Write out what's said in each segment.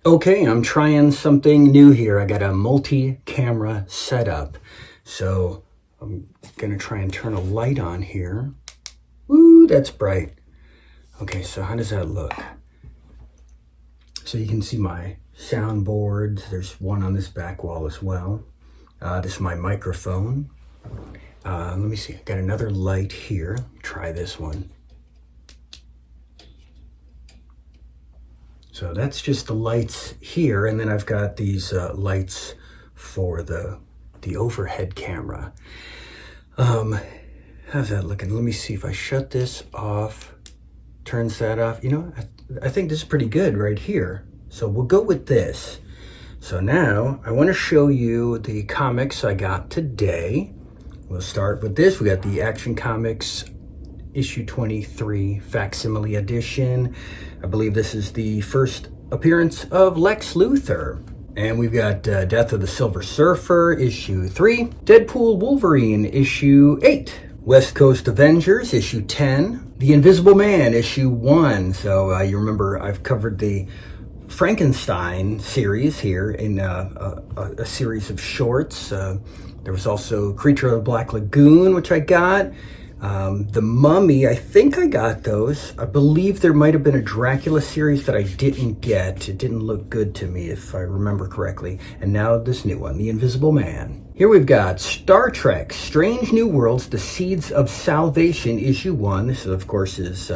Okay, I'm trying something new here. I got a multi-camera setup. So I'm gonna try and turn a light on here. Ooh, that's bright. Okay, so how does that look? So you can see my soundboard. There's one on this back wall as well. This is my microphone. Let me see, I got another light here. Try this one. So that's just the lights here, and then I've got these lights for the overhead camera. How's that looking? Let me see if I shut this off, turns that off. You know, I think this is pretty good right here. So we'll go with this. So now I want to show you the comics I got today. We'll start with this. We got the Action Comics issue 23 facsimile edition. I believe this is the first appearance of Lex Luthor. And we've got Death of the Silver Surfer issue 3, Deadpool Wolverine issue 8, West Coast Avengers issue 10, The Invisible Man issue 1. So you remember I've covered the Frankenstein series here in a series of shorts. There was also Creature of the Black Lagoon, which I got. The Mummy, I think I got those. I believe there might have been a Dracula series that I didn't get. It didn't look good to me, if I remember correctly. And now this new one, The Invisible Man. Here we've got Star Trek, Strange New Worlds, The Seeds of Salvation, issue 1. This, of course, is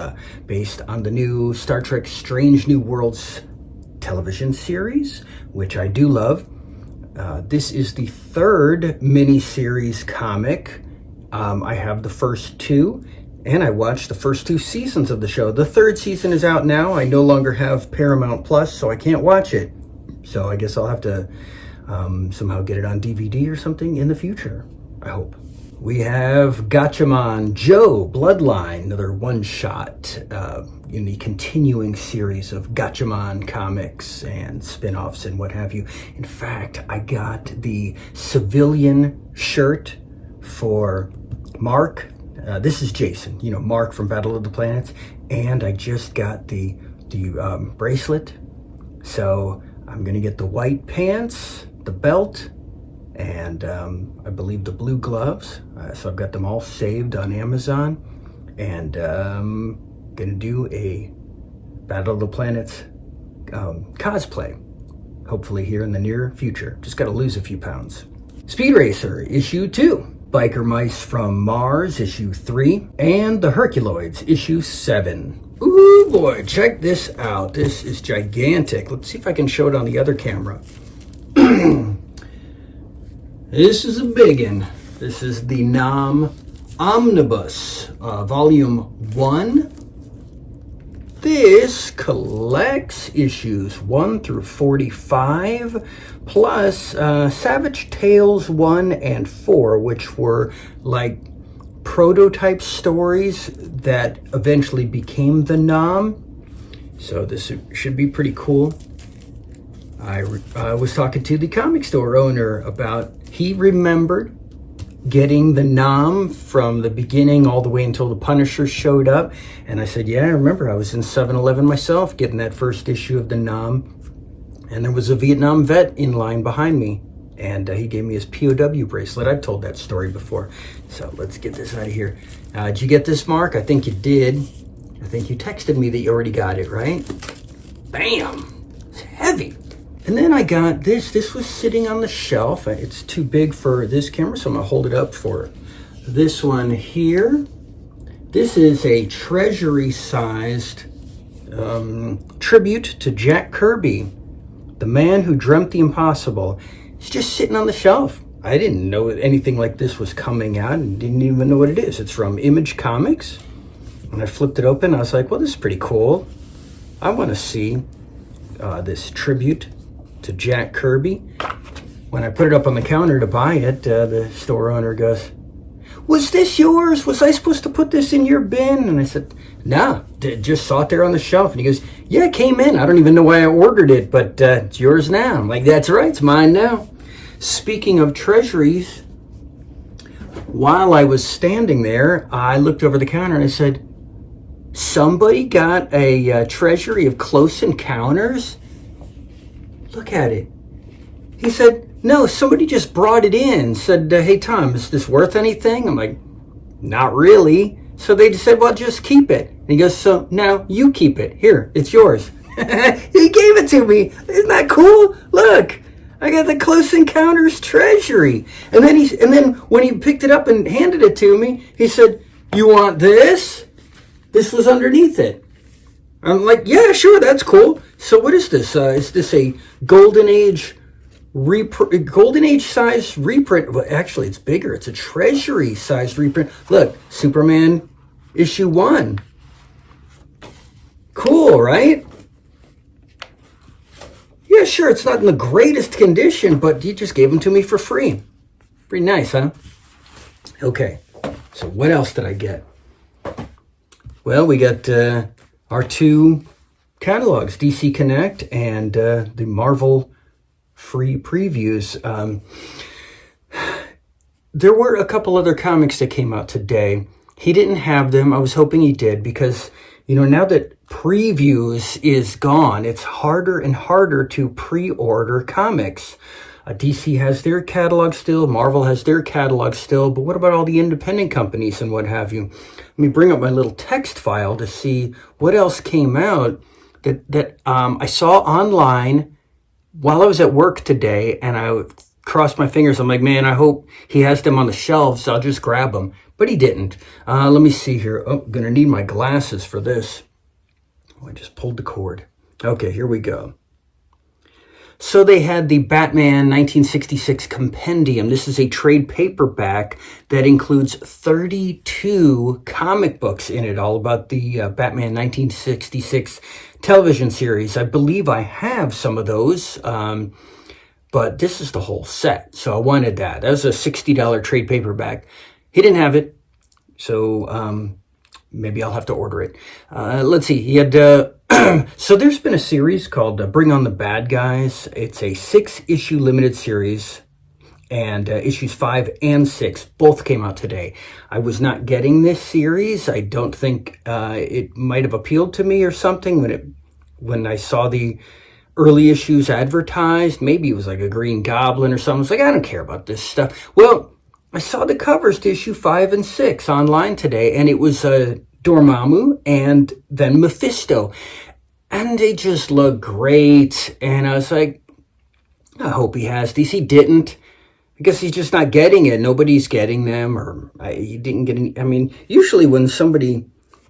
based on the new Star Trek Strange New Worlds television series, which I do love. This is the third miniseries comic. I have the first two, and I watched the first 2 seasons of the show. The third season is out now. I no longer have Paramount Plus, so I can't watch it. So I guess I'll have to somehow get it on DVD or something in the future, I hope. We have Gatchaman Joe Bloodline, another one-shot in the continuing series of Gatchaman comics and spin-offs and what have you. In fact, I got the civilian shirt for Mark. This is Jason, you know, Mark from Battle of the Planets. And I just got the bracelet. So I'm going to get the white pants, the belt, and I believe the blue gloves. So I've got them all saved on Amazon. And going to do a Battle of the Planets cosplay, hopefully here in the near future. Just got to lose a few pounds. Speed Racer, issue 2. Biker Mice from Mars, issue 3. And the Herculoids, issue 7. Ooh boy, check this out. This is gigantic. Let's see if I can show it on the other camera. This is a big one. This is the Nam Omnibus, volume 1. This collects issues 1 through 45, plus Savage Tales 1 and 4, which were like prototype stories that eventually became the Nam. So this should be pretty cool. I was talking to the comic store owner about, he remembered getting the Nam from the beginning all the way until the Punisher showed up. And I said, yeah, I remember I was in 7-Eleven myself getting that first issue of the Nam. And there was a Vietnam vet in line behind me. And he gave me his POW bracelet. I've told that story before. So let's get this out of here. Did you get this, Mark? I think you did. I think you texted me that you already got it, right? Bam! It's heavy. And then I got this. This was sitting on the shelf. It's too big for this camera, so I'm going to hold it up for this one here. This is a treasury-sized tribute to Jack Kirby, the man who dreamt the impossible. It's just sitting on the shelf. I didn't know anything like this was coming out and didn't even know what it is. It's from Image Comics. When I flipped it open, I was like, well, this is pretty cool. I want to see this tribute to Jack Kirby. When I put it up on the counter to buy it, the store owner goes, was this yours? Was I supposed to put this in your bin? And I said, nah, just saw it there on the shelf. And he goes, yeah, it came in. I don't even know why I ordered it, but it's yours now. I'm like, that's right, it's mine now. Speaking of treasuries, while I was standing there, I looked over the counter and I said, somebody got a treasury of Close Encounters? look at it. He said, no, somebody just brought it in. Said, hey, Tom, is this worth anything? I'm like, not really. So they just said, well, just keep it. And he goes, so now you keep it. Here, it's yours. He gave it to me. Isn't that cool? Look, I got the Close Encounters treasury. And then when he picked it up and handed it to me, he said, you want this? This was underneath it. I'm like, yeah, sure, that's cool. So what is this? Is this a Golden Age size reprint? Well, actually, it's bigger. It's a treasury size reprint. Look, Superman issue 1. Cool, right? Yeah, sure, it's not in the greatest condition, but you just gave them to me for free. Pretty nice, huh? Okay, so what else did I get? Well, we got our 2 catalogs, DC Connect and the Marvel free previews. There were a couple other comics that came out today. He didn't have them. I was hoping he did because, now that previews is gone, it's harder and harder to pre-order comics. DC has their catalog still, Marvel has their catalog still, but what about all the independent companies and what have you? Let me bring up my little text file to see what else came out that I saw online while I was at work today, and I crossed my fingers. I'm like, man, I hope he has them on the shelves. I'll just grab them. But he didn't. Let me see here. Oh, I'm going to need my glasses for this. Oh, I just pulled the cord. Okay, here we go. So they had the Batman 1966 Compendium. This is a trade paperback that includes 32 comic books in it, all about the Batman 1966 television series. I believe I have some of those, but this is the whole set. So I wanted that. That was a $60 trade paperback. He didn't have it, so maybe I'll have to order it. Let's see. He had... so there's been a series called Bring on the Bad Guys. It's a 6-issue limited series, and issues 5 and 6 both came out today. I was not getting this series. I don't think it might have appealed to me or something when I saw the early issues advertised. Maybe it was like a Green Goblin or something. I was like, I don't care about this stuff. Well, I saw the covers to issue 5 and 6 online today, and it was Dormammu and then Mephisto. And they just look great. And I was like, I hope he has these. He didn't. I guess he's just not getting it. Nobody's getting them, or he didn't get any. I mean, usually when somebody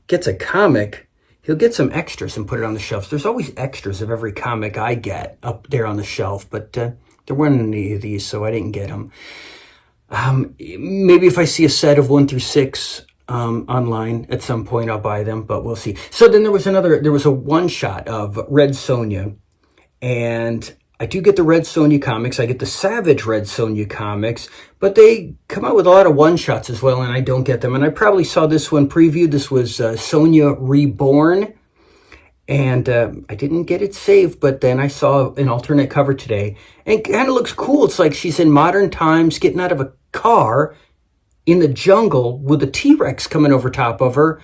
gets a comic, he'll get some extras and put it on the shelf. There's always extras of every comic I get up there on the shelf, but there weren't any of these, so I didn't get them. Maybe if I see a set of 1 through 6 online at some point, I'll buy them, but we'll see. So then there was a one-shot of Red Sonja, and I do get the Red Sonja comics. I get the Savage Red Sonja comics, but they come out with a lot of one-shots as well, and I don't get them. And I probably saw this one previewed. This was Sonja Reborn, and I didn't get it saved, but then I saw an alternate cover today, and it kind of looks cool. It's like she's in modern times, getting out of a car in the jungle with a T-Rex coming over top of her.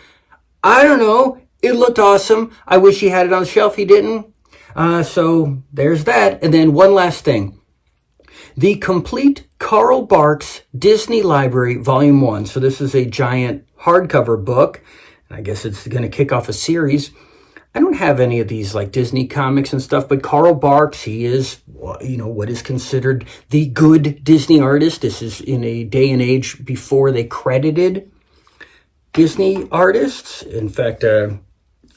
I don't know. It looked awesome. I wish he had it on the shelf. He didn't. So there's that. And then one last thing. The complete Carl Barks Disney Library Volume 1. So this is a giant hardcover book. I guess it's going to kick off a series. I don't have any of these like Disney comics and stuff, but Carl Barks, he is, what is considered the good Disney artist. This is in a day and age before they credited Disney artists. In fact, I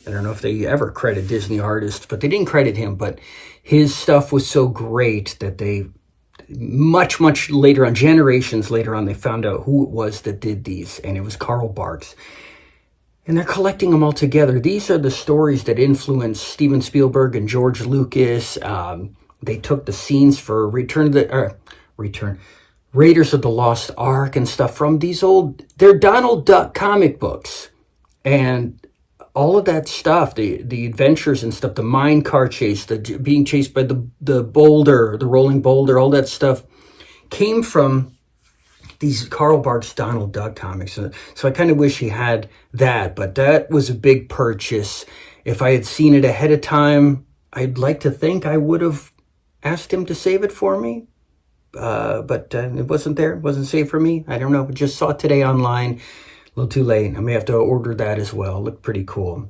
don't know if they ever credit Disney artists, but they didn't credit him. But his stuff was so great that they, much later on, generations later on, they found out who it was that did these, and it was Carl Barks. And they're collecting them all together. These are the stories that influenced Steven Spielberg and George Lucas. They took the scenes for Raiders of the Lost Ark and stuff from they're Donald Duck comic books. And all of that stuff, the adventures and stuff, the mine car chase, the being chased by the boulder, the rolling boulder, all that stuff came from these Carl Barks Donald Duck comics. So I kind of wish he had that, but that was a big purchase. If I had seen it ahead of time, I'd like to think I would have asked him to save it for me, but it wasn't there. It wasn't saved for me. I don't know. Just saw it today online. A little too late. I may have to order that as well. Looked pretty cool.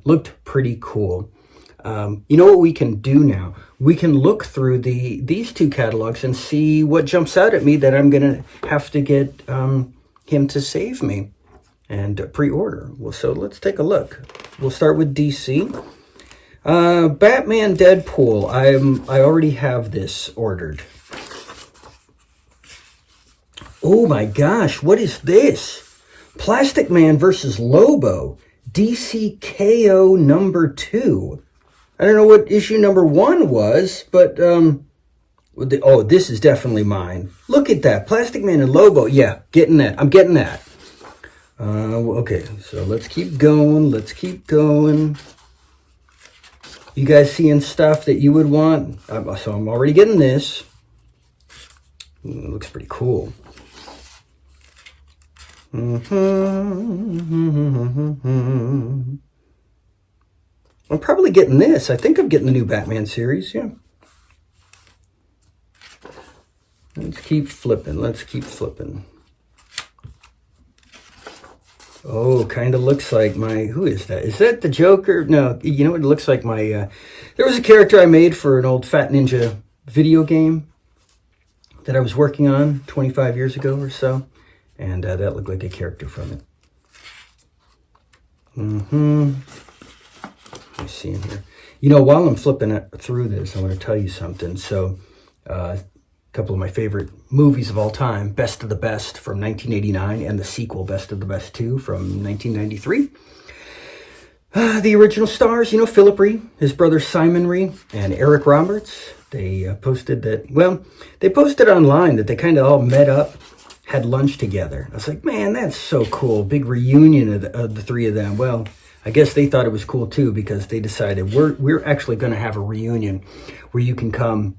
You know what we can do now? We can look through these two catalogs and see what jumps out at me that I'm going to have to get him to save me and pre-order. Well, so let's take a look. We'll start with DC. Batman Deadpool. I already have this ordered. Oh my gosh, what is this? Plastic Man versus Lobo. DC KO number 2. I don't know what issue number 1 was, but oh, this is definitely mine. Look at that, Plastic Man and Lobo. Yeah, getting that. I'm getting that. Okay, so let's keep going. You guys seeing stuff that you would want? So I'm already getting this. It looks pretty cool. I'm probably getting this. I think I'm getting the new Batman series, yeah. Let's keep flipping. Oh, kind of looks like who is that? Is that the Joker? No, you know, it looks like there was a character I made for an old Fat Ninja video game that I was working on 25 years ago or so. And that looked like a character from it. Let me see in here. You know, while I'm flipping through this, I want to tell you something. So, a couple of my favorite movies of all time, Best of the Best from 1989, and the sequel, Best of the Best 2 from 1993. The original stars, you know, Philip Rhee, his brother Simon Rhee, and Eric Roberts. They posted online that they kind of all met up, had lunch together. I was like, man, that's so cool. Big reunion of the three of them. Well, I guess they thought it was cool too, because they decided we're actually going to have a reunion where you can come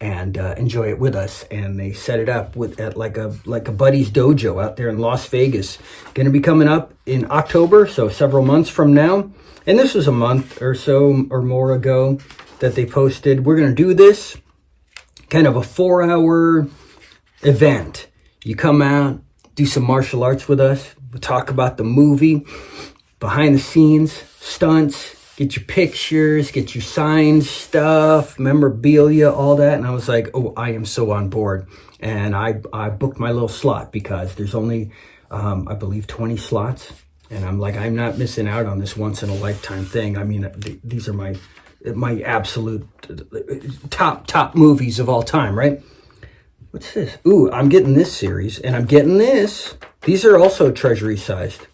and enjoy it with us. And they set it up at like a buddy's dojo out there in Las Vegas. Going to be coming up in October, so several months from now. And this was a month or so or more ago that they posted. We're going to do this kind of a 4-hour event. You come out, do some martial arts with us. We'll talk about the movie, behind the scenes, stunts, get your pictures, get your signed stuff, memorabilia, all that. And I was like, oh, I am so on board. And I booked my little slot because there's only, I believe, 20 slots. And I'm like, I'm not missing out on this once in a lifetime thing. I mean, these are my absolute top movies of all time, right? What's this? Ooh, I'm getting this series, and I'm getting this. These are also treasury sized.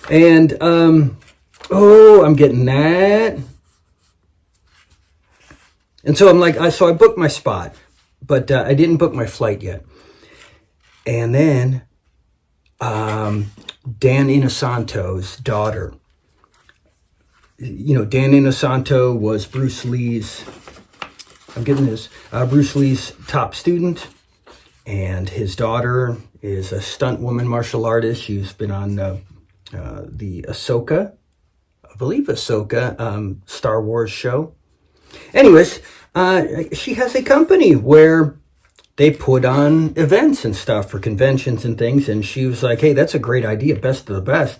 And, oh, I'm getting that. And so I'm like, so I booked my spot, but I didn't book my flight yet. And then Dan Inosanto's daughter. You know, Dan Inosanto was Bruce Lee's, Bruce Lee's top student, and his daughter is a stunt woman martial artist. She's been on the Ahsoka, Star Wars show. Anyways, she has a company where they put on events and stuff for conventions and things, and she was like, hey, that's a great idea, Best of the Best.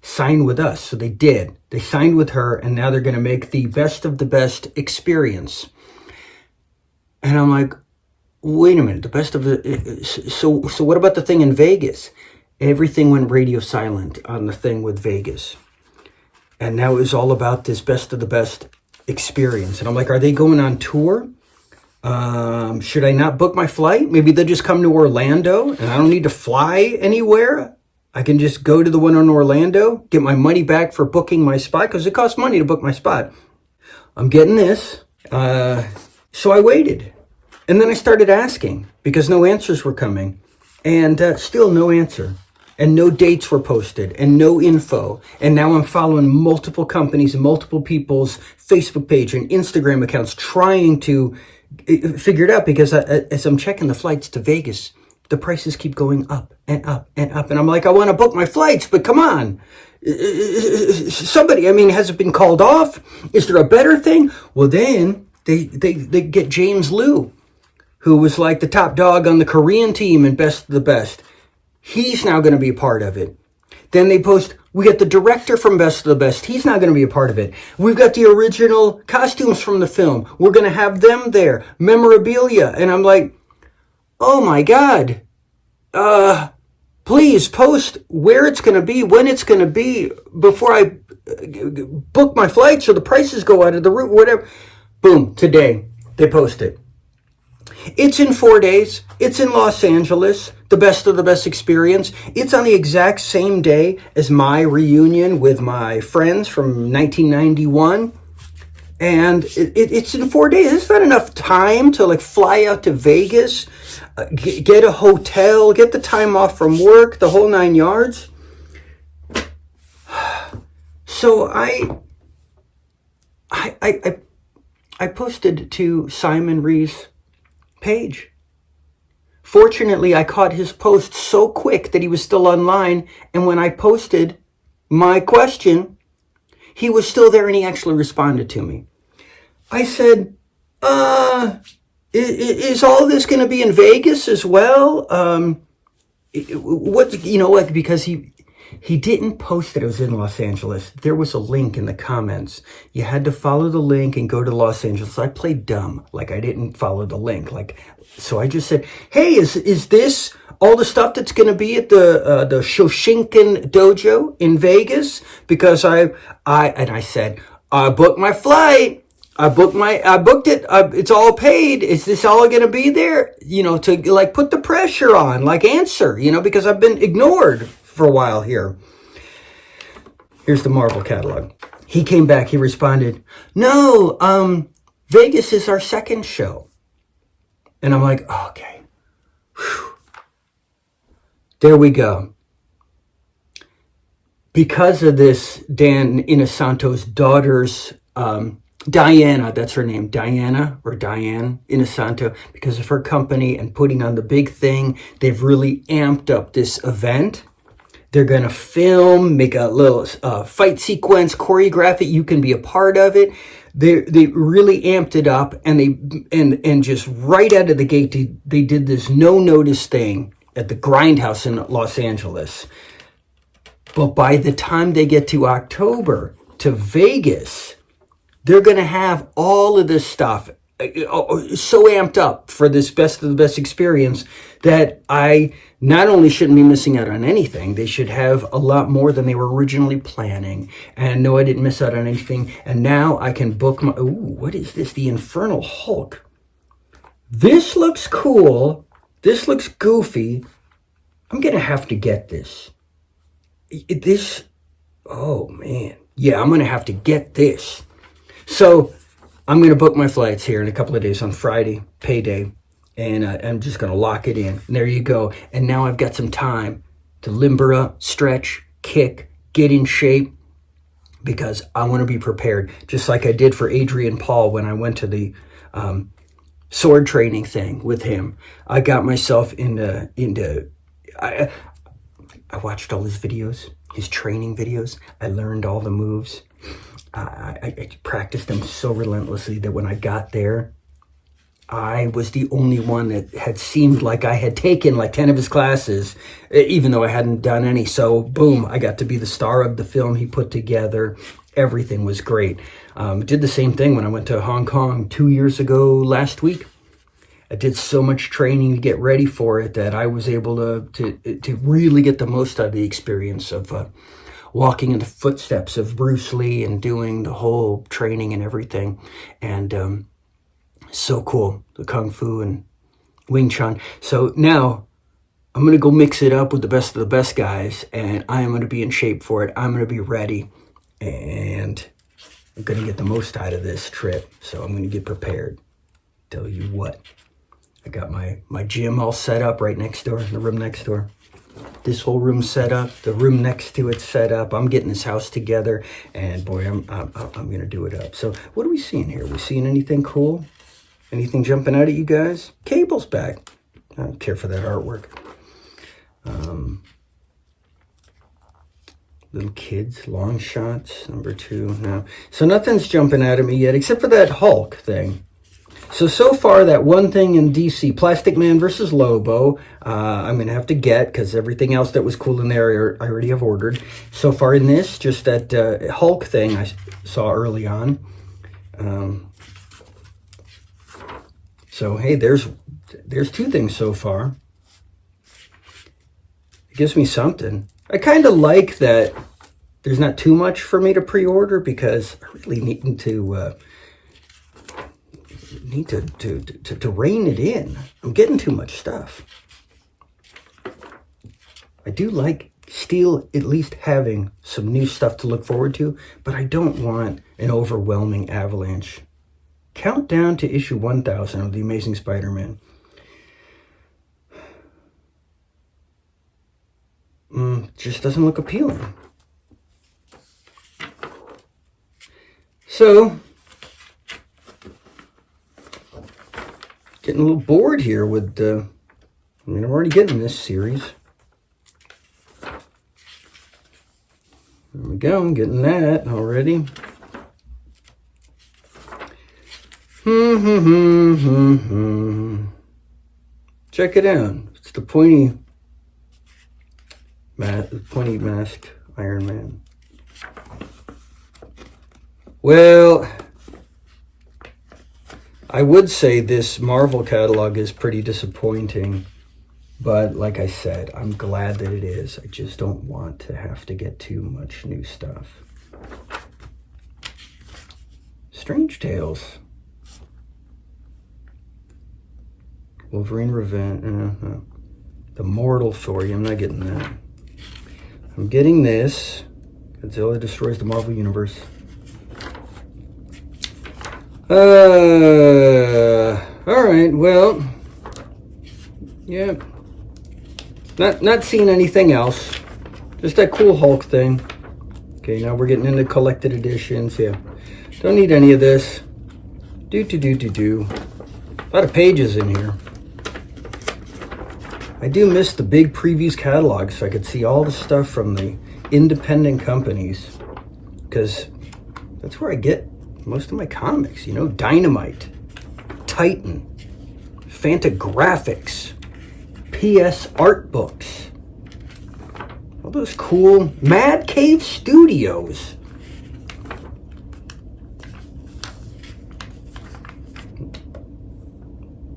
Sign with us. So they did. They signed with her, and now they're going to make the Best of the Best experience. And I'm like, wait a minute, the best of the... So what about the thing in Vegas? Everything went radio silent on the thing with Vegas. And now it was all about this Best of the Best experience. And I'm like, are they going on tour? Should I not book my flight? Maybe they'll just come to Orlando, and I don't need to fly anywhere. I can just go to the one in Orlando, get my money back for booking my spot, because it costs money to book my spot. I'm getting this. So I waited. And then I started asking, because no answers were coming. And still no answer. And no dates were posted. And no info. And now I'm following multiple companies and multiple people's Facebook page and Instagram accounts trying to figure it out. Because as I'm checking the flights to Vegas, the prices keep going up and up and up. And I'm like, I want to book my flights, but come on. Somebody, has it been called off? Is there a better thing? Well, then they get James Liu, who was like the top dog on the Korean team and Best of the Best. He's now going to be a part of it. Then they post, we got the director from Best of the Best. He's not going to be a part of it. We've got the original costumes from the film. We're going to have them there. Memorabilia. And I'm like, oh my God. Please post where it's going to be, when it's going to be, before I book my flights or the prices go out of the roof, whatever. Boom, today they post it. It's in 4 days. It's in Los Angeles, the Best of the Best experience. It's on the exact same day as my reunion with my friends from 1991. And it's in 4 days. It's not enough time to like fly out to Vegas, get a hotel, get the time off from work, the whole 9 yards. So I posted to Simon Ree's page. Fortunately, I caught his post so quick that he was still online, and when I posted my question, he was still there and he actually responded to me. I said, is all this going to be in Vegas as well? Because he didn't post that it was in Los Angeles. There was a link in the comments. You had to follow the link and go to Los Angeles. I played dumb, like I didn't follow the link. So I just said, hey, is this all the stuff that's going to be at the Shoshinkin Dojo in Vegas? Because I said, I booked my flight. I booked it. It's all paid. Is this all going to be there? To like put the pressure on, like answer, because I've been ignored for a while here. Here's the Marvel catalog. He came back. He responded, no, Vegas is our second show. And I'm like, okay. Whew. There we go. Because of this, Dan Inosanto's daughter's, Diana, that's her name, Diana or Diane Inosanto, because of her company and putting on the big thing, they've really amped up this event. They're going to film, make a little fight sequence, choreograph it. You can be a part of it. They really amped it up, and just right out of the gate, they did this no-notice thing at the Grindhouse in Los Angeles. But by the time they get to October, to Vegas, they're going to have all of this stuff so amped up for this Best of the Best experience that I not only shouldn't be missing out on anything, they should have a lot more than they were originally planning. And no, I didn't miss out on anything. And now I can book my... Ooh, what is this? The Infernal Hulk. This looks cool. This looks goofy. I'm going to have to get this. Oh, man. Yeah, I'm going to have to get this. So I'm going to book my flights here in a couple of days on Friday, payday, and I'm just going to lock it in. And there you go. And now I've got some time to limber up, stretch, kick, get in shape, because I want to be prepared, just like I did for Adrian Paul when I went to the sword training thing with him. I got myself into I watched all his videos, his training videos. I learned all the moves. I practiced them so relentlessly that when I got there, I was the only one that had seemed like I had taken like 10 of his classes, even though I hadn't done any. So boom, I got to be the star of the film he put together. Everything was great. Did the same thing when I went to Hong Kong 2 years ago last week. I did so much training to get ready for it that I was able to really get the most out of the experience of walking in the footsteps of Bruce Lee and doing the whole training and everything. And so cool, the Kung Fu and Wing Chun. So now I'm going to go mix it up with the best of the best guys, and I am going to be in shape for it. I'm going to be ready, and I'm going to get the most out of this trip. So I'm going to get prepared. Tell you what, I got my gym all set up right next door, in the room next door. This whole room set up, the room next to it set up. I'm getting this house together, and boy, I'm gonna do it up. So what are we seeing here? We seeing anything cool? Anything jumping out at you guys? Cable's back. I don't care for that artwork. Little kids, long shots, number 2. No, so nothing's jumping out at me yet, except for that Hulk thing. So far, that one thing in DC, Plastic Man versus Lobo, I'm going to have to get, because everything else that was cool in there I already have ordered. So far in this, just that Hulk thing I saw early on. So, hey, there's two things so far. It gives me something. I kind of like that there's not too much for me to pre-order, because I really need to rein it in. I'm getting too much stuff. I do like still at least having some new stuff to look forward to, but I don't want an overwhelming avalanche. Countdown to issue 1000 of The Amazing Spider-Man. Just doesn't look appealing. So, getting a little bored here with I'm already getting this series. There we go, I'm getting that already. Check it out. It's the pointy masked Iron Man. Well, I would say this Marvel catalog is pretty disappointing, but like I said, I'm glad that it is. I just don't want to have to get too much new stuff. Strange Tales. Wolverine Revenge. The Mortal Story. I'm not getting that. I'm getting this. Godzilla Destroys the Marvel Universe. Alright, well, yeah, not seeing anything else, just that cool Hulk thing. Okay, now we're getting into collected editions. Yeah, don't need any of this. A lot of pages in here. I do miss the big previews catalog, so I could see all the stuff from the independent companies, because that's where I get most of my comics, Dynamite, Titan, Fantagraphics, PS Art Books, all those cool Mad Cave Studios.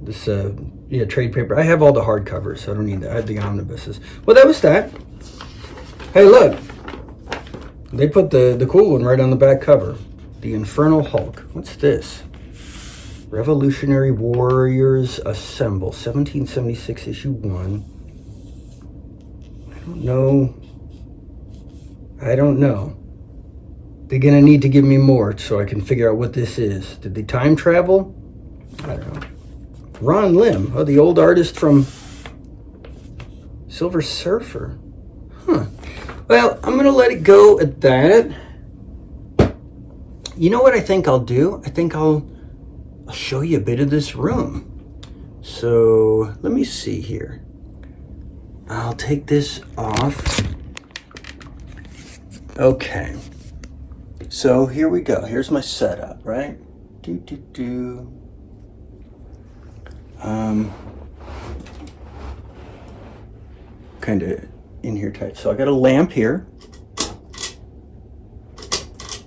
This, trade paper. I have all the hardcovers, so I don't need that. I have the omnibuses. Well, that was that. Hey, look. They put the cool one right on the back cover. The Infernal Hulk. What's this? Revolutionary Warriors Assemble. 1776, issue 1. I don't know. They're going to need to give me more so I can figure out what this is. Did they time travel? I don't know. Ron Lim. Oh, the old artist from Silver Surfer. Huh. Well, I'm going to let it go at that. You know what I think I'll do? I think I'll show you a bit of this room. So let me see here. I'll take this off. Okay. So here we go. Here's my setup, right? Kind of in here tight. So I got a lamp here.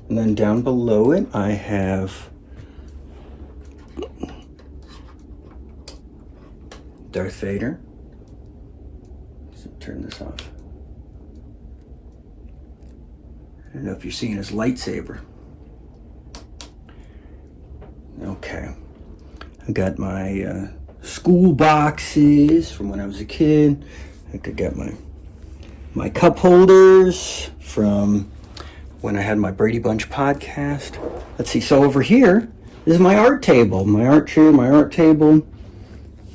And then down below it, I have Darth Vader. Let's turn this off. I don't know if you're seeing his lightsaber. Okay. I got my school boxes from when I was a kid. I got my cup holders from when I had my Brady Bunch podcast. Let's see, so over here is my art table, my art chair, my art table.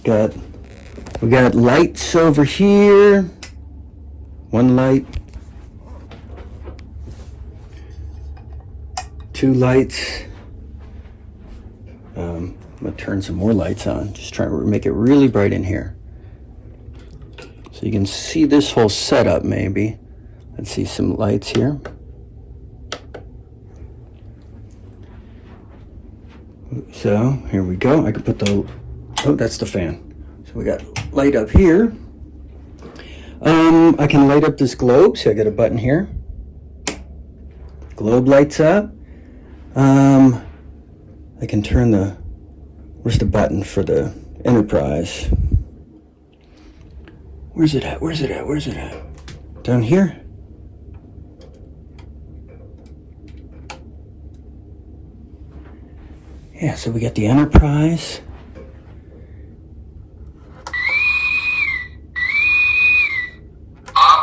We got lights over here. One light. Two lights. I'm gonna turn some more lights on. Just trying to make it really bright in here. So you can see this whole setup maybe. Let's see some lights here. So here we go. I can put the, oh, that's the fan. So we got light up here. I can light up this globe. So I got a button here. Globe lights up. I can turn the, where's the button for the Enterprise? Where's it at? Where's it at? Where's it at? Down here? Yeah, so we got the Enterprise.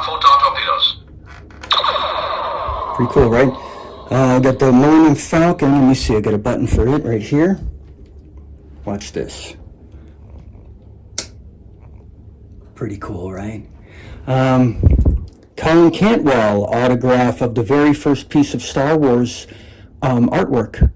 Photon torpedoes. Pretty cool, right? I got the Millennium Falcon. Let me see, I got a button for it right here. Watch this. Pretty cool, right? Colin Cantwell autograph of the very first piece of Star Wars artwork.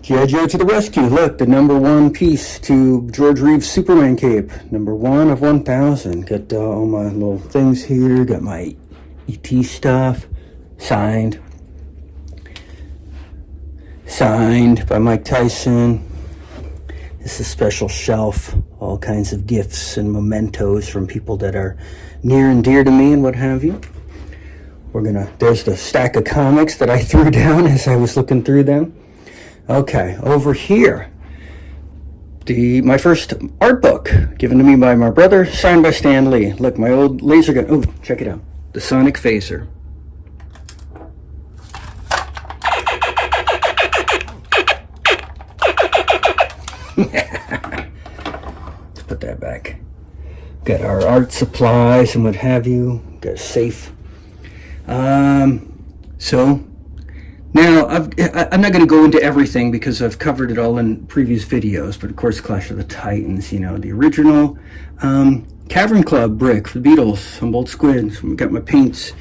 G.I. Joe to the rescue. Look, the #1 piece to George Reeves' Superman cape. #1 of 1,000. Got all my little things here. Got my E.T. stuff. Signed. Signed by Mike Tyson. This is a special shelf. All kinds of gifts and mementos from people that are near and dear to me and what have you. There's the stack of comics that I threw down as I was looking through them. Okay, over here, my first art book given to me by my brother, signed by Stan Lee. Look, my old laser gun. Oh, check it out. The Sonic Phaser. Let's put that back. Got our art supplies and what have you. Got a safe. So now I'm not going to go into everything because I've covered it all in previous videos. But of course, Clash of the Titans. You know, the original Cavern Club brick for the Beatles. Humboldt Squid. So we got my paints.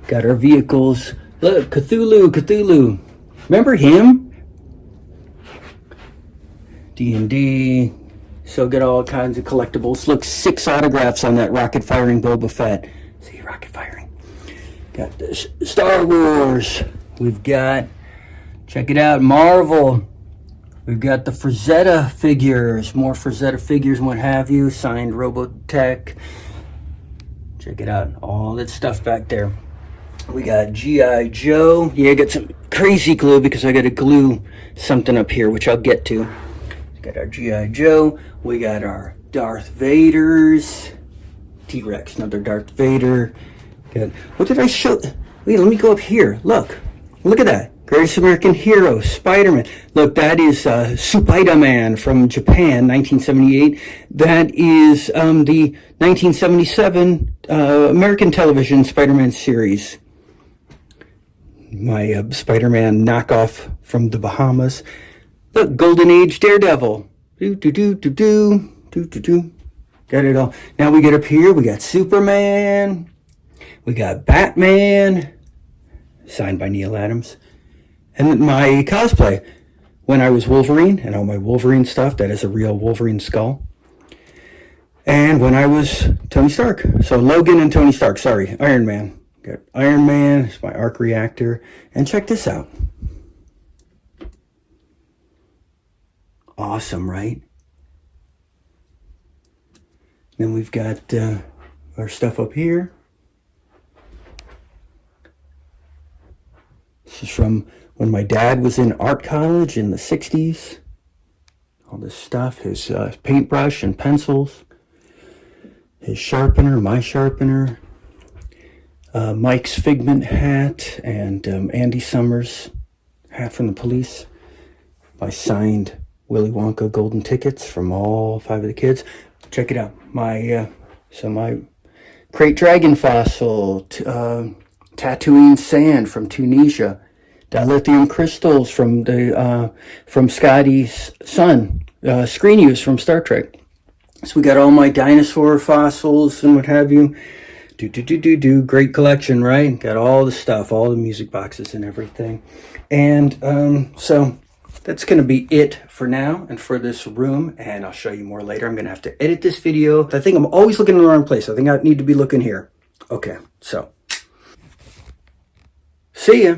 Got our vehicles. Look, Cthulhu. Remember him? D&D. So get all kinds of collectibles. Look, 6 autographs on that rocket firing Boba Fett. See, rocket firing. Got this Star Wars. We've got, check it out, Marvel. We've got the Frazetta figures. More Frazetta figures and what have you. Signed Robotech. Check it out. All that stuff back there. We got G.I. Joe. Yeah, I got some crazy glue because I got to glue something up here, which I'll get to. Got our G.I. Joe. We got our Darth Vaders. T-Rex, another Darth Vader. Good. What did I show? Wait, let me go up here. Look at that. Greatest American Hero, Spider-Man. Look, that is Spider-Man from Japan, 1978. That is the 1977 American television Spider-Man series. My Spider-Man knockoff from the Bahamas. Look, Golden Age Daredevil. Got it all. Now we get up here, we got Superman. We got Batman. Signed by Neil Adams. And my cosplay. When I was Wolverine, and all my Wolverine stuff, that is a real Wolverine skull. And when I was Tony Stark. So Logan and Tony Stark, sorry, Iron Man. Got Iron Man, it's my arc reactor. And check this out. Awesome, right? Then we've got our stuff up here. This is from when my dad was in art college in the 60s. All this stuff, his paintbrush and pencils, his sharpener, my sharpener, Mike's Figment hat, and Andy Summers hat from the Police. My signed Willy Wonka golden tickets from all 5 of the kids. Check it out. My Crate Dragon fossil, Tatooine sand from Tunisia, dilithium crystals from Scotty's son, screen use from Star Trek. So we got all my dinosaur fossils and what have you. Great collection, right? Got all the stuff, all the music boxes and everything. And so that's going to be it for now and for this room, and I'll show you more later. I'm going to have to edit this video. I think I'm always looking in the wrong place. I think I need to be looking here. Okay, so see ya.